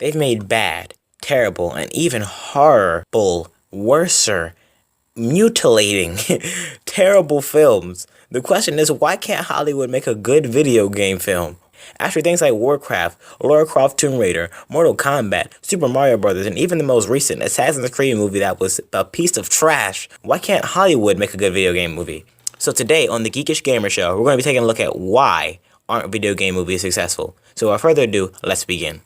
They've made bad, terrible, and even horrible, worser, mutilating, terrible films. The question is, why can't Hollywood make a good video game film? After things like Warcraft, Lara Croft Tomb Raider, Mortal Kombat, Super Mario Bros., and even the most recent Assassin's Creed movie that was a piece of trash, why can't Hollywood make a good video game movie? So today on the Geekish Gamer Show, we're going to be taking a look at why aren't video game movies successful. So without further ado, let's begin.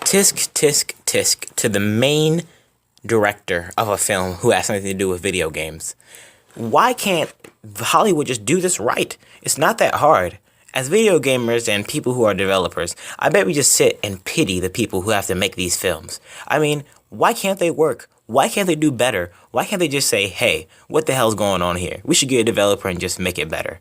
Tisk, tisk, tisk to the main director of a film who has something to do with video games. Why can't Hollywood just do this right? It's not that hard. As video gamers and people who are developers, I bet we just sit and pity the people who have to make these films. I mean, why can't they work? Why can't they do better? Why can't they just say, hey, what the hell's going on here? We should get a developer and just make it better.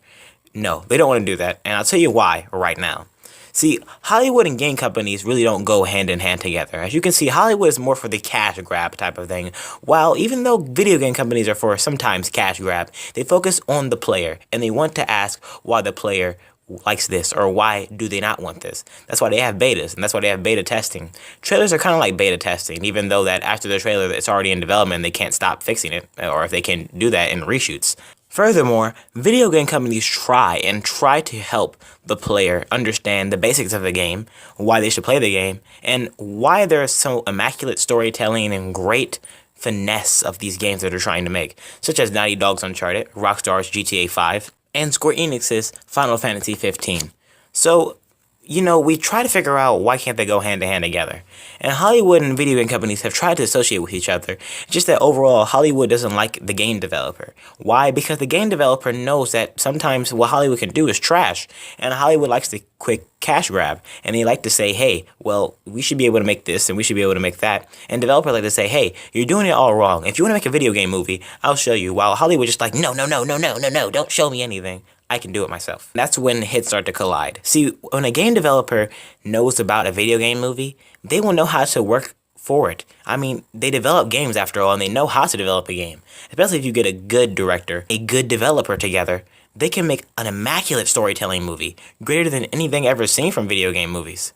No, they don't want to do that, and I'll tell you why right now. See, Hollywood and game companies really don't go hand in hand together. As you can see, Hollywood is more for the cash grab type of thing, while even though video game companies are for sometimes cash grab, they focus on the player, and they want to ask why the player likes this, or why do they not want this. That's why they have betas, and that's why they have beta testing. Trailers are kind of like beta testing, even though that after the trailer it's already in development, they can't stop fixing it, or if they can do that in reshoots. Furthermore, video game companies try to help the player understand the basics of the game, why they should play the game, and why there's so immaculate storytelling and great finesse of these games that they're trying to make, such as Naughty Dog's Uncharted, Rockstar's GTA 5, and Square Enix's Final Fantasy 15. So, we try to figure out why can't they go hand in hand together. And Hollywood and video game companies have tried to associate with each other. It's just that overall, Hollywood doesn't like the game developer. Why? Because the game developer knows that sometimes what Hollywood can do is trash. And Hollywood likes the quick cash grab. And they like to say, hey, well, we should be able to make this and we should be able to make that. And developers like to say, hey, you're doing it all wrong. If you want to make a video game movie, I'll show you. While Hollywood just like, no, don't show me anything. I can do it myself. That's when hits start to collide. See, when a game developer knows about a video game movie, they will know how to work for it. I mean, they develop games after all, and they know how to develop a game. Especially if you get a good director, a good developer together, they can make an immaculate storytelling movie, greater than anything ever seen from video game movies.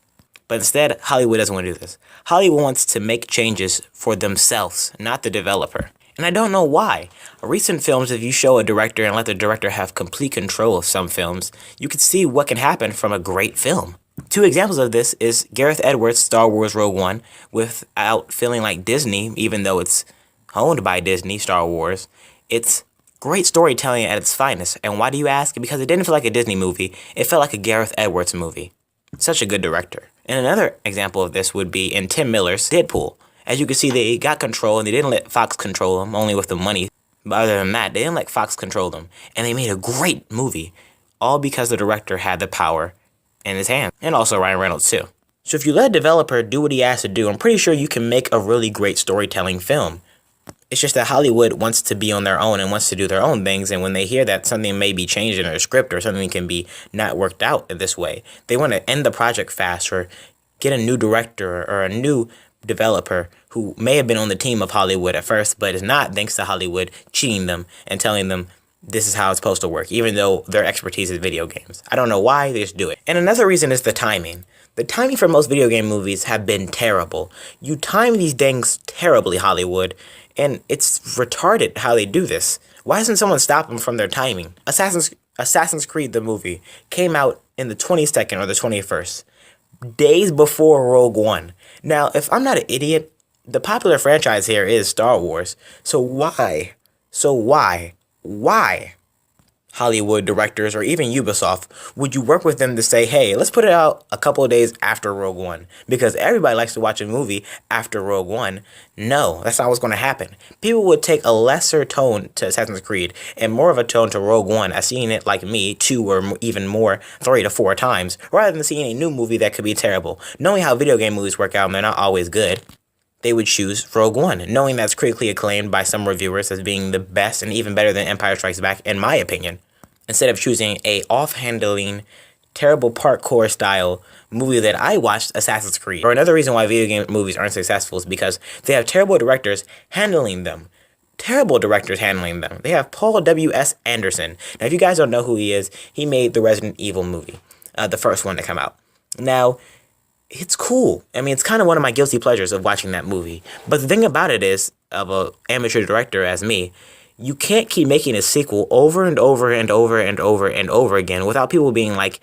But instead, Hollywood doesn't want to do this. Hollywood wants to make changes for themselves, not the developer. And I don't know why. Recent films, if you show a director and let the director have complete control of some films, you can see what can happen from a great film. Two examples of this is Gareth Edwards' Star Wars Rogue One, without feeling like Disney, even though it's owned by Disney, Star Wars. It's great storytelling at its finest. And why do you ask? Because it didn't feel like a Disney movie. It felt like a Gareth Edwards movie. Such a good director. And another example of this would be in Tim Miller's Deadpool. As you can see, they got control, and they didn't let Fox control them, only with the money. But other than that, they didn't let Fox control them. And they made a great movie, all because the director had the power in his hand. And also Ryan Reynolds, too. So if you let a developer do what he has to do, I'm pretty sure you can make a really great storytelling film. It's just that Hollywood wants to be on their own and wants to do their own things. And when they hear that something may be changed in their script or something can be not worked out in this way, they want to end the project fast or get a new director or a new developer who may have been on the team of Hollywood at first, but is not, thanks to Hollywood cheating them and telling them this is how it's supposed to work, even though their expertise is video games. I don't know why, they just do it. And another reason is the timing. The timing for most video game movies have been terrible. You time these things terribly, Hollywood, and it's retarded how they do this. Why doesn't someone stop them from their timing? Assassin's Creed, the movie, came out in the 22nd or the 21st. Days before Rogue One. Now, if I'm not an idiot, the popular franchise here is Star Wars. So why Hollywood directors or even Ubisoft would you work with them to say, hey, let's put it out a couple of days after Rogue One? Because everybody likes to watch a movie after Rogue One. No, that's not what's going to happen. People would take a lesser tone to Assassin's Creed and more of a tone to Rogue One as seeing it like me 2 or even more, 3 to 4 times, rather than seeing a new movie that could be terrible. Knowing how video game movies work out and they're not always good, they would choose Rogue One, knowing that's critically acclaimed by some reviewers as being the best and even better than Empire Strikes Back, in my opinion, instead of choosing a off-handling, terrible parkour style movie that I watched, Assassin's Creed. Or another reason why video game movies aren't successful is because they have terrible directors handling them. Terrible directors handling them. They have Paul W.S. Anderson. Now, if you guys don't know who he is, he made the Resident Evil movie, the first one to come out. Now, it's cool. I mean, it's kind of one of my guilty pleasures of watching that movie. But the thing about it is, of an amateur director as me, you can't keep making a sequel over and over and over and over and over again without people being like,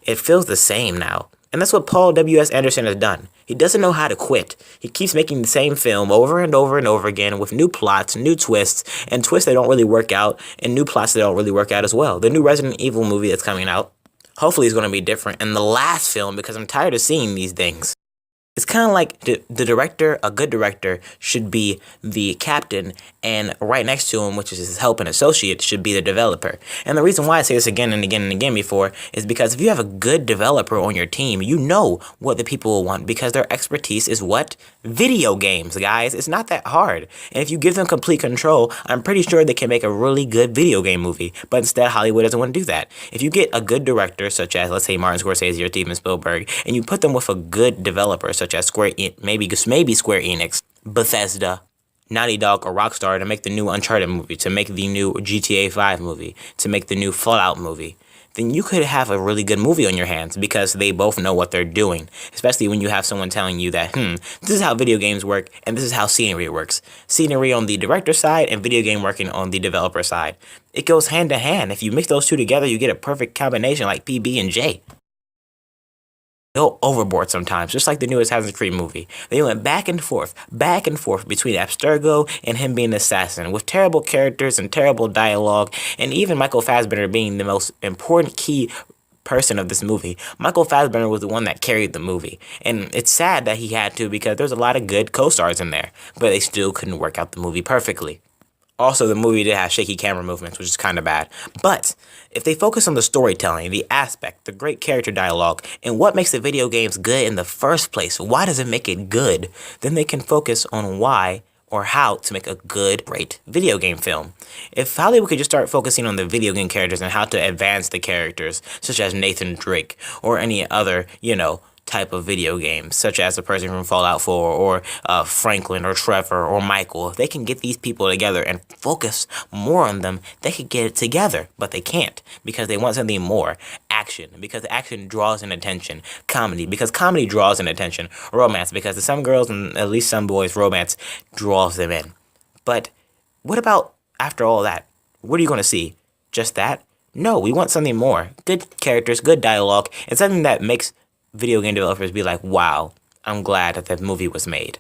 it feels the same now. And that's what Paul W.S. Anderson has done. He doesn't know how to quit. He keeps making the same film over and over and over again with new plots, new twists, and twists that don't really work out, and new plots that don't really work out as well. The new Resident Evil movie that's coming out, hopefully is going to be different in the last film because I'm tired of seeing these things. It's kind of like the director, a good director, should be the captain, and right next to him, which is his help and associate, should be the developer. And the reason why I say this again and again and again before is because if you have a good developer on your team, you know what the people will want because their expertise is what? Video games, guys. It's not that hard. And if you give them complete control, I'm pretty sure they can make a really good video game movie. But instead, Hollywood doesn't want to do that. If you get a good director, such as, let's say, Martin Scorsese or Steven Spielberg, and you put them with a good developer, such as maybe Square Enix, Bethesda, Naughty Dog, or Rockstar, to make the new Uncharted movie, to make the new GTA 5 movie, to make the new Fallout movie, then you could have a really good movie on your hands because they both know what they're doing. Especially when you have someone telling you that, this is how video games work and this is how scenery works. Scenery on the director side and video game working on the developer side. It goes hand to hand. If you mix those two together, you get a perfect combination like PB and J. Go overboard sometimes, just like the new Assassin's Creed movie. They went back and forth between Abstergo and him being an assassin, with terrible characters and terrible dialogue, and even Michael Fassbender being the most important key person of this movie. Michael Fassbender was the one that carried the movie, and it's sad that he had to because there's a lot of good co-stars in there, but they still couldn't work out the movie perfectly. Also, the movie did have shaky camera movements, which is kind of bad. But if they focus on the storytelling, the aspect, the great character dialogue, and what makes the video games good in the first place, why does it make it good, then they can focus on why or how to make a good, great video game film. If Hollywood could just start focusing on the video game characters and how to advance the characters, such as Nathan Drake or any other, type of video games, such as the person from Fallout 4 or Franklin or Trevor or Michael. If they can get these people together and focus more on them, they could get it together, but they can't because they want something more. Action, because action draws in attention. Comedy, because comedy draws in attention. Romance, because to some girls and at least some boys, romance draws them in. But what about after all that? What are you going to see? Just that? No, we want something more. Good characters, good dialogue, and something that makes video game developers be like, wow, I'm glad that the movie was made.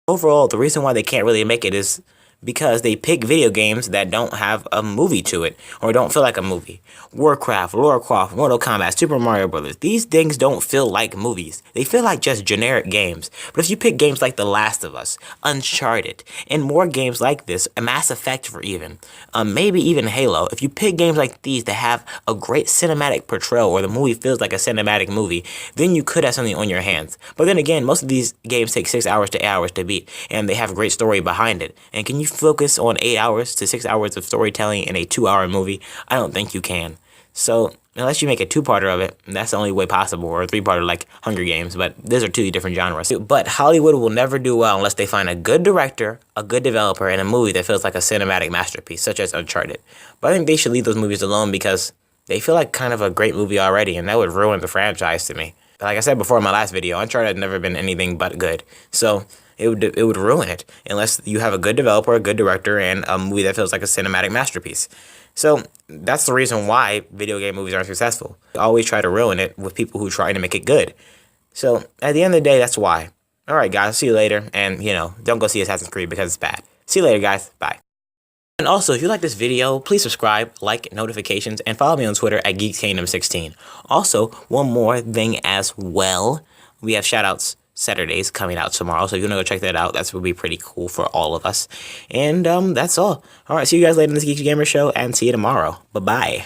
Overall, the reason why they can't really make it is because they pick video games that don't have a movie to it or don't feel like a movie. Warcraft, Lara Croft, Mortal Kombat, Super Mario Brothers. These things don't feel like movies. They feel like just generic games. But if you pick games like The Last of Us, Uncharted, and more games like this, Mass Effect for even, maybe even Halo, if you pick games like these that have a great cinematic portrayal or the movie feels like a cinematic movie, then you could have something on your hands. But then again, most of these games take 6 hours to 8 hours to beat, and they have a great story behind it. And can you focus on 8 hours to 6 hours of storytelling in a 2-hour movie? I don't think you can. So unless you make a 2-parter of it, that's the only way possible, or a 3-parter like Hunger Games, but those are 2 different genres. But Hollywood will never do well unless they find a good director, a good developer, and a movie that feels like a cinematic masterpiece, such as Uncharted. But I think they should leave those movies alone because they feel like kind of a great movie already, and that would ruin the franchise to me. Like I said before in my last video, Uncharted has never been anything but good. So it would ruin it unless you have a good developer, a good director, and a movie that feels like a cinematic masterpiece. So that's the reason why video game movies aren't successful. They always try to ruin it with people who try to make it good. So at the end of the day, that's why. All right, guys, see you later. And, don't go see Assassin's Creed because it's bad. See you later, guys. Bye. And also, if you like this video, please subscribe, like, notifications, and follow me on Twitter at geekishgamershow. Also, one more thing as well. We have shoutouts Saturdays coming out tomorrow, so if you want to go check that out, that would be pretty cool for all of us. And that's all. All right, see you guys later in this Geekish Gamer Show, and see you tomorrow. Bye-bye.